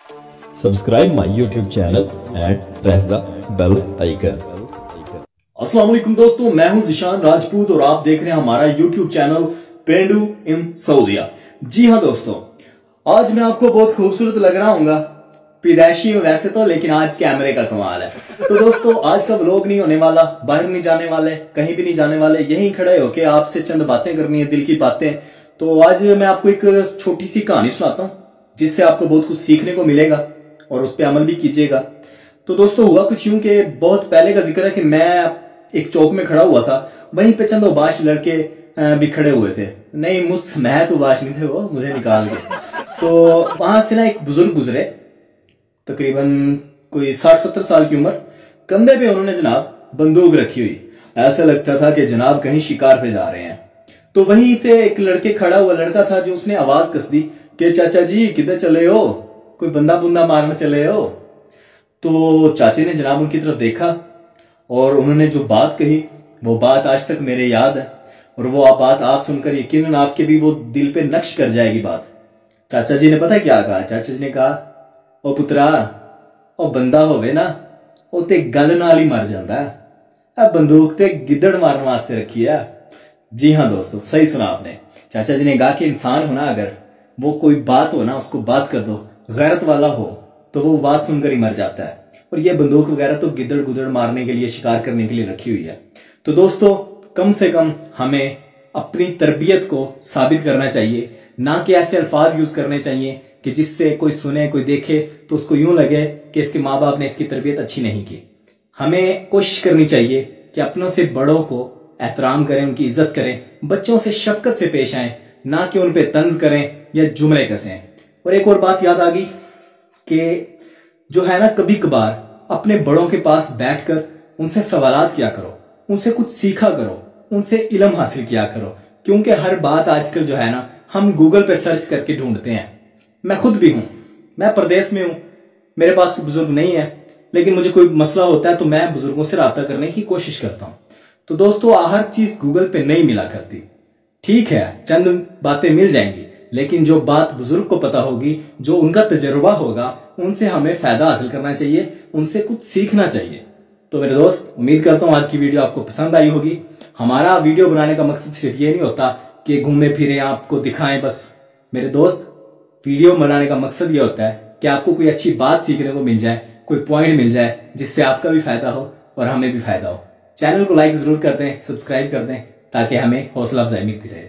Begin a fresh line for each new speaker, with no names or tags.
Subscribe my YouTube channel and press the bell icon.
अस्सलाम वालेकुम दोस्तों, मैं हूं ज़िशान राजपूत और आप देख रहे हैं हमारा YouTube चैनल पेंडू इन सऊदिया। जी हाँ दोस्तों, आज मैं आपको बहुत खूबसूरत लग रहा हूँगा, पैदाइशी हूँ वैसे तो, लेकिन आज कैमरे का कमाल है। तो दोस्तों आज का व्लॉग नहीं होने वाला, बाहर नहीं जाने वाले, कहीं भी नहीं जाने वाले, यहीं खड़े होके आपसे चंद बातें करनी है, दिल की बातें। तो आज मैं आपको एक छोटी सी कहानी सुनाता हूँ जिससे आपको बहुत कुछ सीखने को मिलेगा और उस पर अमल भी कीजिएगा। तो दोस्तों हुआ कुछ यूं कि बहुत पहले का जिक्र है कि मैं एक चौक में खड़ा हुआ था, वहीं पे चंद उबाश लड़के भी खड़े हुए थे। नहीं, मैं तो उबाश नहीं थे, वो मुझे निकाल के। तो वहां से ना एक बुजुर्ग गुजरे, तकरीबन कोई 60-70 साल की उम्र। कंधे पे उन्होंने जनाब बंदूक रखी हुई, ऐसा लगता था कि जनाब कहीं शिकार पे जा रहे हैं। तो वहीं पे एक लड़के खड़ा हुआ लड़का था जो उसने आवाज कस दी कि चाचा जी किधर चले हो, कोई बंदा बुंदा मारने चले हो। तो चाचे ने जनाब उनकी तरफ देखा और उन्होंने जो बात कही वो बात आज तक मेरे याद है, और वो बात आप सुनकर यकीनन आपके भी वो दिल पे नक्श कर जाएगी बात। चाचा जी ने पता क्या कहा? चाचा जी ने कहा, ओ पुत्रा, ओ बंदा होवे ना, ओ ते गल नाल ही मर जाता है, बंदूक ते गिद्दड़ मारने वास्ते रखी है। जी हाँ दोस्तों, सही सुना आपने। चाचा जी ने कहा कि इंसान हो ना, अगर वो कोई बात हो ना उसको बात कर दो, गैरत वाला हो तो वो बात सुनकर ही मर जाता है। और ये बंदूक वगैरह तो गिद्दड़ गुदड़ मारने के लिए, शिकार करने के लिए रखी हुई है। तो दोस्तों कम से कम हमें अपनी तरबियत को साबित करना चाहिए, ना कि ऐसे अल्फाज यूज करने चाहिए कि जिससे कोई सुने, कोई देखे तो उसको यूं लगे कि इसके माँ बाप ने इसकी तरबियत अच्छी नहीं की। हमें कोशिश करनी चाहिए कि अपनों से बड़ों को एहतराम करें, उनकी इज्जत करें, बच्चों से शफकत से पेश आए, ना कि उन पे तंज करें या जुमले कसें। और एक और बात याद आ गई कि जो है ना, कभी कभार अपने बड़ों के पास बैठकर उनसे सवालात किया करो, उनसे कुछ सीखा करो, उनसे इल्म हासिल किया करो। क्योंकि हर बात आजकल जो है ना हम गूगल पे सर्च करके ढूंढते हैं। मैं खुद भी हूं, मैं प्रदेश में हूं, मेरे पास कोई बुजुर्ग नहीं है, लेकिन मुझे कोई मसला होता है तो मैं बुजुर्गों से राब्ता करने की कोशिश करता हूं। तो दोस्तों हर चीज गूगल पे नहीं मिला करती, ठीक है, चंद बातें मिल जाएंगी, लेकिन जो बात बुजुर्ग को पता होगी, जो उनका तजुर्बा होगा, उनसे हमें फायदा हासिल करना चाहिए, उनसे कुछ सीखना चाहिए। तो मेरे दोस्त, उम्मीद करता हूं आज की वीडियो आपको पसंद आई होगी। हमारा वीडियो बनाने का मकसद सिर्फ ये नहीं होता कि घूमे फिरे आपको दिखाएं बस। मेरे दोस्त, वीडियो बनाने का मकसद ये होता है कि आपको कोई अच्छी बात सीखने को मिल जाए, कोई पॉइंट मिल जाए जिससे आपका भी फायदा हो और हमें भी फायदा हो। चैनल को लाइक जरूर कर दें, सब्सक्राइब कर दें, ताकि हमें हौसला अफजाई मिलती रहे।